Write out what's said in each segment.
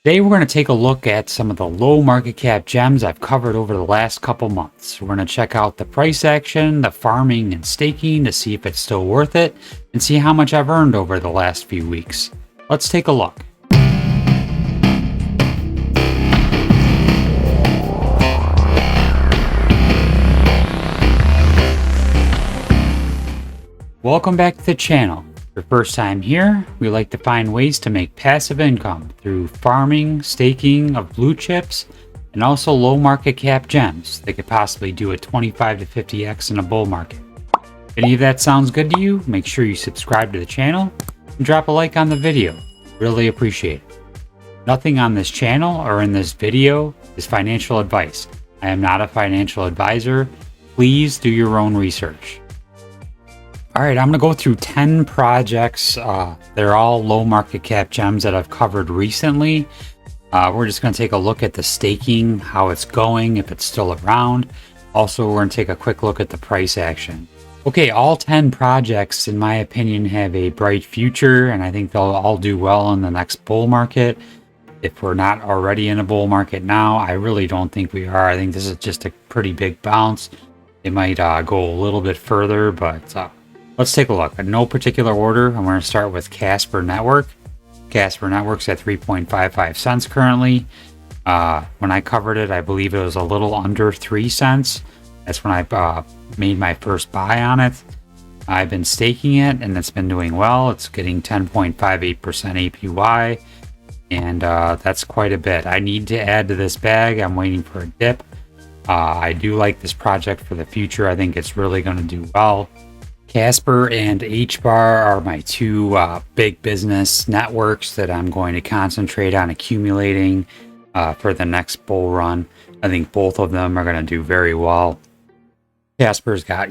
Today we're going to take a look at some of the low market cap gems I've covered over the last couple months. We're going to check out the price action, the farming and staking to see if it's still worth it, and see how much I've earned over the last few weeks. Let's take a look. Welcome back to the channel. If your first time here, we like to find ways to make passive income through farming, staking of blue chips, and also low market cap gems that could possibly do a 25 to 50x in a bull market. If any of that sounds good to you, make sure you subscribe to the channel and drop a like on the video. Really appreciate it. Nothing on this channel or in this video is financial advice. I am not a financial advisor. Please do your own research. All right, I'm going to go through 10 projects. They're all low market cap gems that I've covered recently. We're just going to take a look at the staking, how it's going, if it's still around. Also, we're going to take a quick look at the price action. Okay, all 10 projects, in my opinion, have a bright future, and I think they'll all do well in the next bull market. If we're not already in a bull market now, I really don't think we are. I think this is just a pretty big bounce. It might go a little bit further, but let's take a look. In no particular order, I'm going to start with Casper Network. Casper Network's at 3.55 cents currently. When I covered it, I believe it was a little under 3 cents. That's when I made my first buy on it. I've been staking it, and it's been doing well. It's getting 10.58% APY, and that's quite a bit. I need to add to this bag. I'm waiting for a dip. I do like this project for the future. I think it's really going to do well. Casper and hbar are my two big business networks that I'm going to concentrate on accumulating for the next bull run. I think both of them are going to do very well. Casper's got,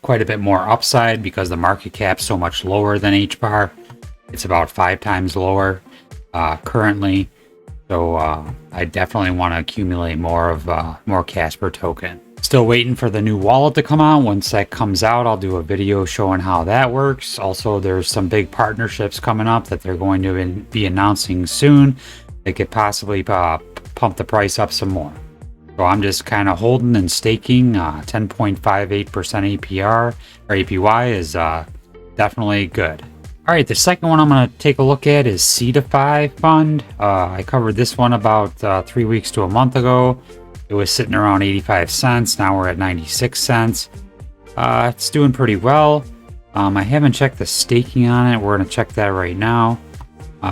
quite a bit more upside because the market cap's so much lower than hbar. It's about 5 times lower currently. So I definitely want to accumulate more Casper token. Still waiting for the new wallet to come out. Once that comes out, I'll do a video showing how that works. Also, there's some big partnerships coming up that they're going to be announcing soon that could possibly pump the price up some more. So I'm just kind of holding and staking. 10.58% APR or APY is definitely good. All right, the second one I'm going to take a look at is defi fund. I covered this one about 3 weeks to a month ago. It was sitting around 85 cents. Now we're at 96 cents. It's doing pretty well. I haven't checked the staking on it. We're going to check that right now.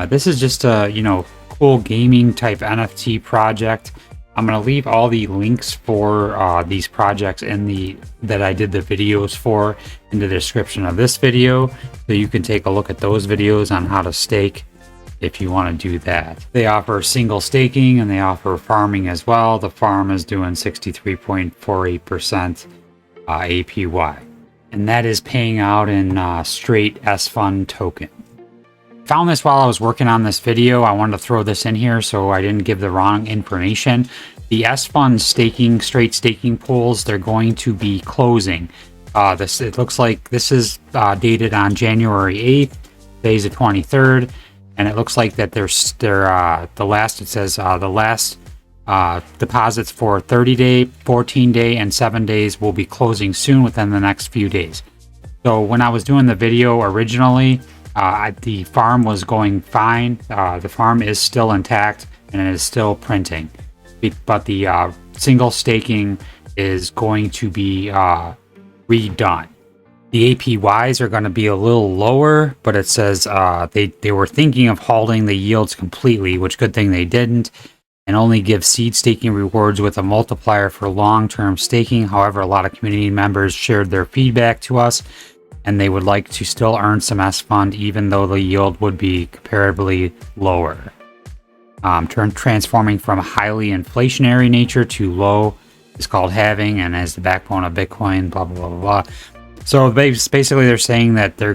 This is just a, cool gaming type NFT project. I'm going to leave all the links for these projects that I did the videos for in the description of this video. So you can take a look at those videos on how to stake if you want to do that. They offer staking and they offer farming as well. The farm is doing 63.48% APY. And that is paying out in straight S-Fund token. Found this while I was working on this video. I wanted to throw this in here so I didn't give the wrong information. The S-Fund straight staking pools, they're going to be closing. It looks like this is dated on January 8th. Today's the 23rd. And it looks like that the last deposits for 30-day, 14-day, and 7 days will be closing soon within the next few days. So when I was doing the video originally, the farm was going fine. The farm is still intact and it is still printing. But the single staking is going to be redone. The APYs are going to be a little lower, but it says they were thinking of halting the yields completely, which good thing they didn't, and only give seed staking rewards with a multiplier for long-term staking. However, a lot of community members shared their feedback to us, and they would like to still earn some S-Fund, even though the yield would be comparably lower. Transforming from a highly inflationary nature to low is called halving, and as the backbone of Bitcoin, blah, blah, blah, blah. So basically they're saying that they're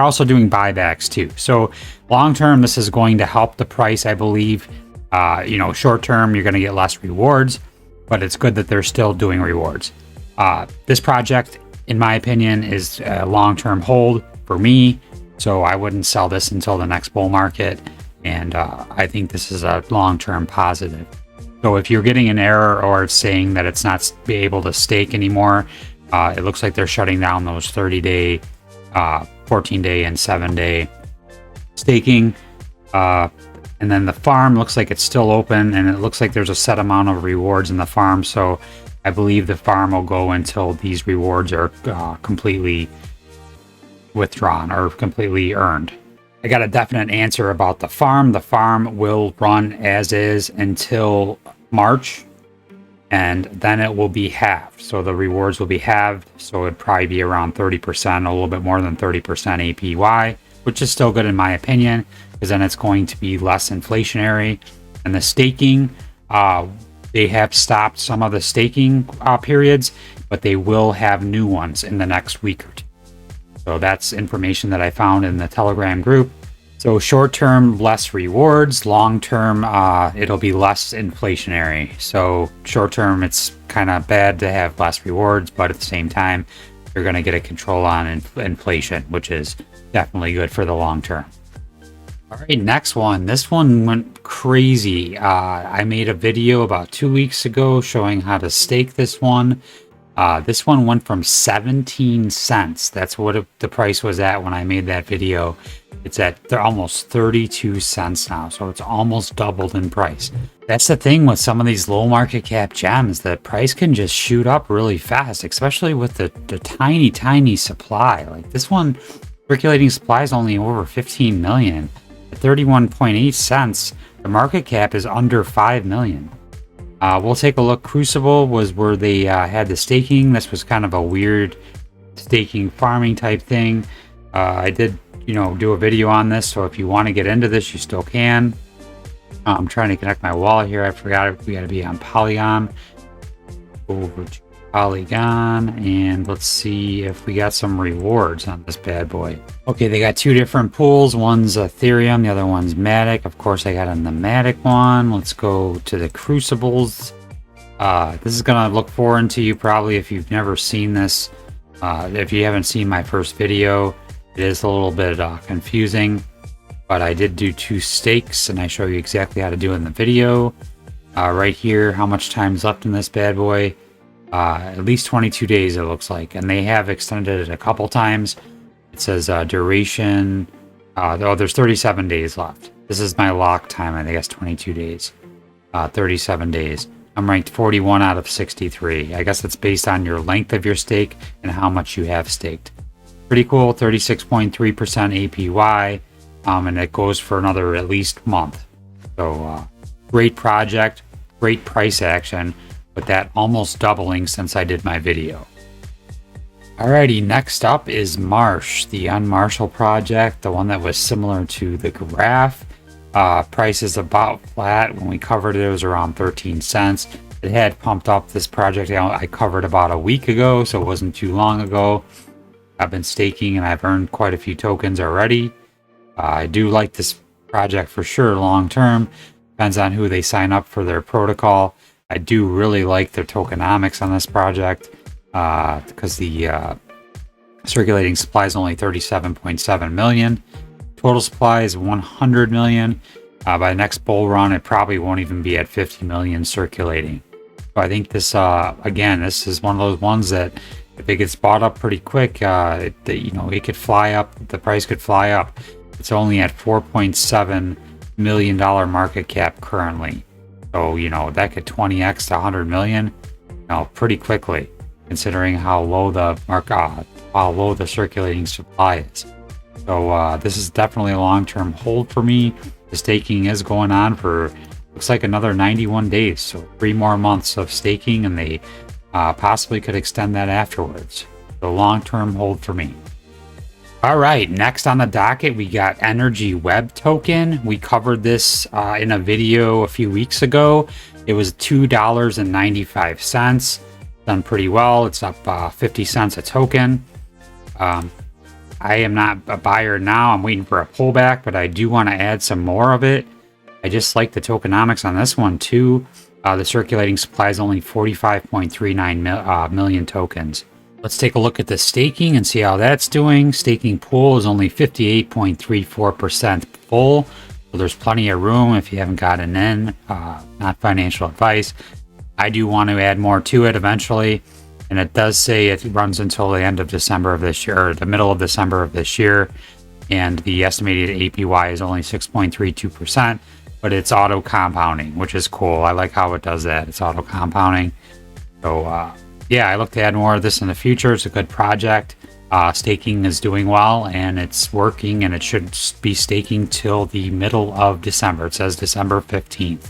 also doing buybacks too. So long term, this is going to help the price, I believe. Short term, you're going to get less rewards, but it's good that they're still doing rewards. This project, in my opinion, is a long term hold for me. So I wouldn't sell this until the next bull market. And I think this is a long-term positive. So if you're getting an error or it's saying that it's not be able to stake anymore, it looks like they're shutting down those 30-day, 14-day, and 7-day staking. And then the farm looks like it's still open, and it looks like there's a set amount of rewards in the farm. So I believe the farm will go until these rewards are completely withdrawn or completely earned. I got a definite answer about the farm. The farm will run as is until March, and then it will be halved. So the rewards will be halved. So it'd probably be around 30%, a little bit more than 30% APY, which is still good in my opinion, because then it's going to be less inflationary. And the staking, they have stopped some of the staking periods, but they will have new ones in the next week or two. So that's information that I found in the Telegram group. So short term, less rewards. Long term, it'll be less inflationary. So short term, it's kind of bad to have less rewards, but at the same time, you're going to get a control on inflation, which is definitely good for the long term. All right, next one. This one went crazy. I made a video about 2 weeks ago showing how to stake this one. This one went from 17 cents. That's what the price was at when I made that video. It's at almost 32 cents now, so it's almost doubled in price. That's the thing with some of these low market cap gems. The price can just shoot up really fast, especially with the tiny supply. Like this one, circulating supply is only over 15 million. At 31.8 cents, the market cap is under 5 million. We'll take a look. Crucible was where they had the staking. This was kind of a weird staking farming type thing. I did, do a video on this, so if you want to get into this, you still can. I'm trying to connect my wallet here. I forgot we got to be on Polygon. Over to Polygon, and let's see if we got some rewards on this bad boy. Okay, they got two different pools. One's Ethereum, the other one's Matic. Of course, I got on the Matic one. Let's go to the Crucibles. This is gonna look foreign to you probably if you've never seen this. If you haven't seen my first video, it is a little bit confusing, but I did do 2 stakes, and I show you exactly how to do it in the video. Right here, how much time's left in this bad boy? At least 22 days it looks like, and they have extended it a couple times. It says duration, there's 37 days left. This is my lock time. I think it's 22 days, 37 days. I'm ranked 41 out of 63. I guess it's based on your length of your stake and how much you have staked. Pretty cool. 36.3% APY, and it goes for another at least month. So great project, great price action, with that almost doubling since I did my video. Alrighty, next up is Marsh, the Unmarshall project, the one that was similar to the graph. Price is about flat. When we covered it, it was around 13 cents. It had pumped up. This project I covered about a week ago, so it wasn't too long ago. I've been staking and I've earned quite a few tokens already. I do like this project for sure long term. Depends on who they sign up for their protocol. I do really like their tokenomics on this project because the circulating supply is only 37.7 million. Total supply is 100 million. By the next bull run, it probably won't even be at 50 million circulating. So I think this, again, this is one of those ones that if it gets bought up pretty quick, it could fly up. The price could fly up. It's only at $4.7 million market cap currently. So, that could 20x to 100 million, pretty quickly, considering how low the circulating supply is. So this is definitely a long-term hold for me. The staking is going on for, looks like another 91 days. So 3 more months of staking, and they possibly could extend that afterwards. So long-term hold for me. All right, next on the docket, we got Energy Web Token. We covered this in a video a few weeks ago. It was $2.95. Done pretty well. It's up 50 cents a token. I am not a buyer now. I'm waiting for a pullback, but I do want to add some more of it. I just like the tokenomics on this one too. The circulating supply is only 45.39 million tokens. Let's take a look at the staking and see how that's doing. Staking pool is only 58.34% full. So there's plenty of room if you haven't gotten in. Not financial advice. I do want to add more to it eventually. And it does say it runs until the end of December of this year, or the middle of December of this year. And the estimated APY is only 6.32%, but it's auto compounding, which is cool. I like how it does that. It's auto compounding. So yeah, I look to add more of this in the future. It's a good project. Staking is doing well and it's working, and it should be staking till the middle of December. It says December 15th.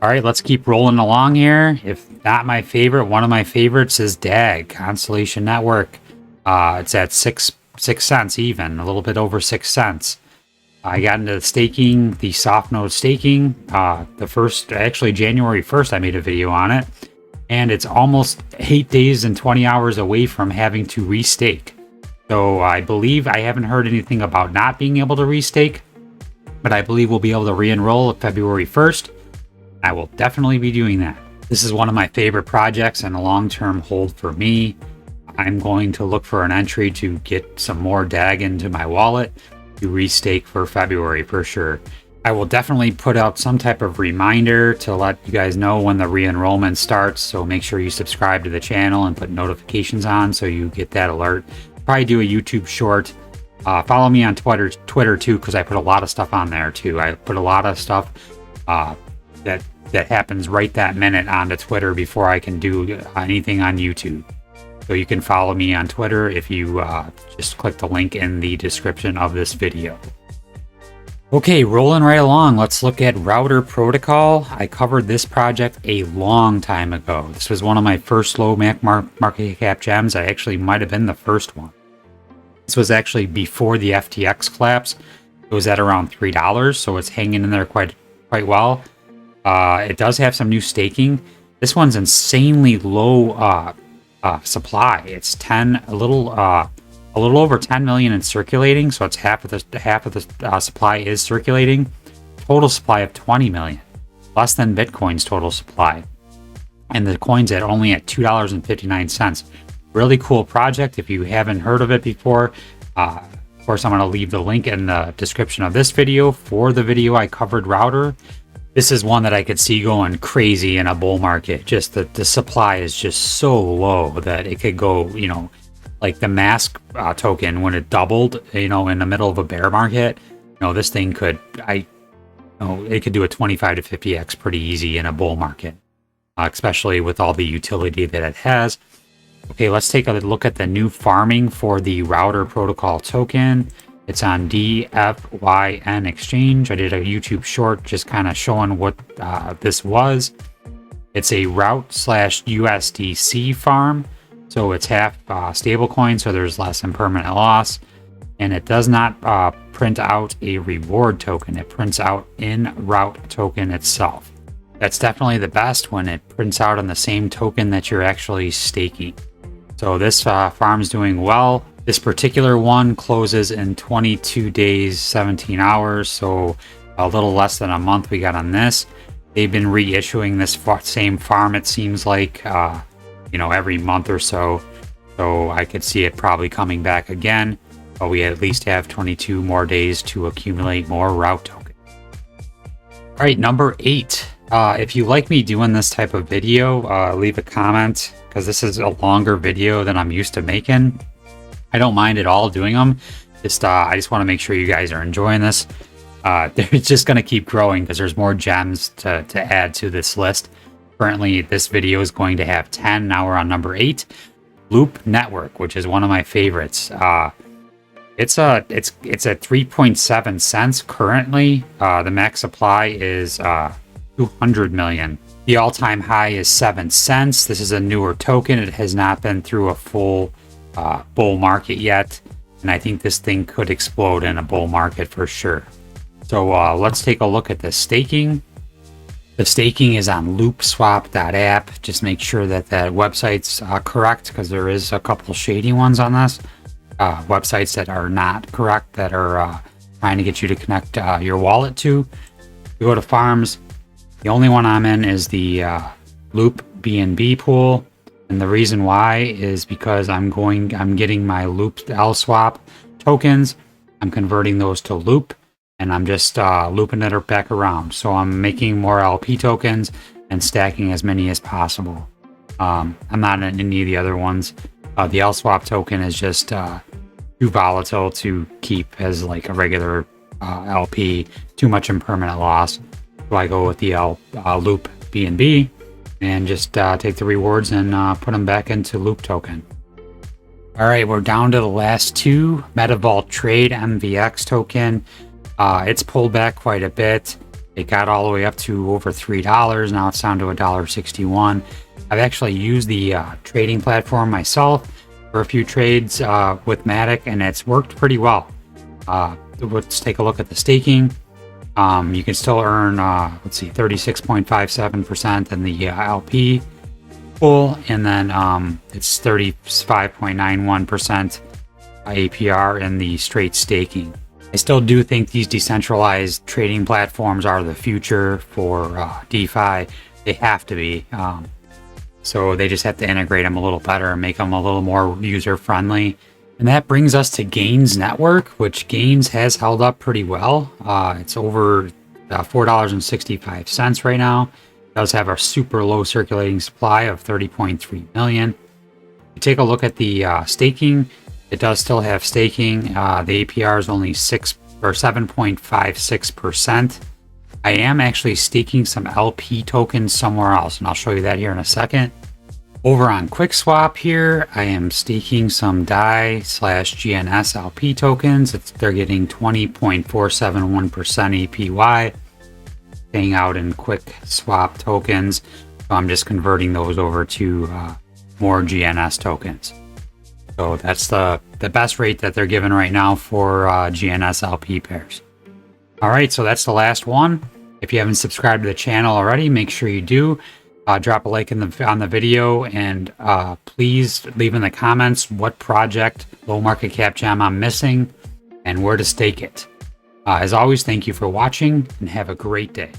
All right, let's keep rolling along here. If not my favorite, one of my favorites is DAG, Constellation Network. It's at 6 cents even, a little bit over 6 cents. I got into staking, the soft node staking. Actually January 1st, I made a video on it. And it's almost 8 days and 20 hours away from having to restake. So I believe, I haven't heard anything about not being able to restake, but I believe we'll be able to re-enroll February 1st. I will definitely be doing that. This is one of my favorite projects and a long-term hold for me. I'm going to look for an entry to get some more DAG into my wallet to restake for February for sure. I will definitely put out some type of reminder to let you guys know when the re-enrollment starts. So make sure you subscribe to the channel and put notifications on so you get that alert. Probably do a YouTube short. Follow me on Twitter too, because I put a lot of stuff on there too. I put a lot of stuff that happens right that minute onto Twitter before I can do anything on YouTube. So you can follow me on Twitter if you just click the link in the description of this video. Okay, rolling right along, let's look at router protocol. I covered this project a long time ago. This was one of my first low market cap gems. I actually might have been the first one. This was actually before the FTX collapse. It was at around $3, so it's hanging in there quite well. It does have some new staking. This one's insanely low supply. It's a little over 10 million in circulating, so it's half of the supply is circulating. Total supply of 20 million, less than Bitcoin's total supply, and the coin's only at $2.59. Really cool project. If you haven't heard of it before, of course, I'm going to leave the link in the description of this video for the video I covered router. This is one that I could see going crazy in a bull market. Just the supply is just so low that it could go, like the MASQ token when it doubled, in the middle of a bear market. This thing could, it could do a 25 to 50x pretty easy in a bull market, especially with all the utility that it has. Okay, let's take a look at the new farming for the router protocol token. It's on DFYN exchange. I did a YouTube short just kind of showing what this was. It's a route/USDC farm. So it's half stablecoin, so there's less impermanent loss. And it does not print out a reward token. It prints out in-route token itself. That's definitely the best when it prints out on the same token that you're actually staking. So this farm's doing well. This particular one closes in 22 days, 17 hours. So a little less than a month we got on this. They've been reissuing this same farm, it seems like, every month or so. So I could see it probably coming back again. But we at least have 22 more days to accumulate more route tokens. All right, number 8. If you like me doing this type of video, leave a comment, because this is a longer video than I'm used to making. I don't mind at all doing them. I just want to make sure you guys are enjoying this. They're just going to keep growing because there's more gems to add to this list. Currently, this video is going to have 10. Now we're on number 8. Loop Network, which is one of my favorites. It's at 3.7 cents currently. The max supply is 200 million. The all-time high is 7 cents. This is a newer token. It has not been through a full bull market yet, and I think this thing could explode in a bull market for sure. So let's take a look at the staking. The staking is on loopswap.app. Just make sure that website's correct, because there is a couple shady ones on this. Websites that are not correct, that are trying to get you to connect your wallet to. You go to farms. The only one I'm in is the Loop BNB pool. And the reason why is because I'm getting my Loop LSwap tokens. I'm converting those to Loop. and I'm just looping it back around. So I'm making more LP tokens and stacking as many as possible. I'm not in any of the other ones. The LSwap token is just too volatile to keep as like a regular LP, too much impermanent loss. So I go with the loop BNB and just take the rewards and put them back into loop token. All right, we're down to the last two. Metavault trade MVX token. It's pulled back quite a bit. It got all the way up to over $3. Now it's down to $1.61. I've actually used the trading platform myself for a few trades with Matic, and it's worked pretty well. Let's take a look at the staking. You can still earn, 36.57% in the LP pool, and then it's 35.91% APR in the straight staking. I still do think these decentralized trading platforms are the future for DeFi. They have to be. So they just have to integrate them a little better and make them a little more user-friendly. And that brings us to Gains Network, which Gains has held up pretty well. It's over $4.65 right now. It does have a super low circulating supply of 30.3 million. You take a look at the staking. It does still have staking. The APR is only 7.56%. I am actually staking some LP tokens somewhere else, and I'll show you that here in a second. Over on QuickSwap here, I am staking some DAI/GNS LP tokens. They're getting 20.471% APY, paying out in QuickSwap tokens. So I'm just converting those over to more GNS tokens. So that's the best rate that they're giving right now for GNS LP pairs. All right, so that's the last one. If you haven't subscribed to the channel already, make sure you do. Drop a like on the video, and please leave in the comments what project, low market cap gem I'm missing and where to stake it. As always, thank you for watching and have a great day.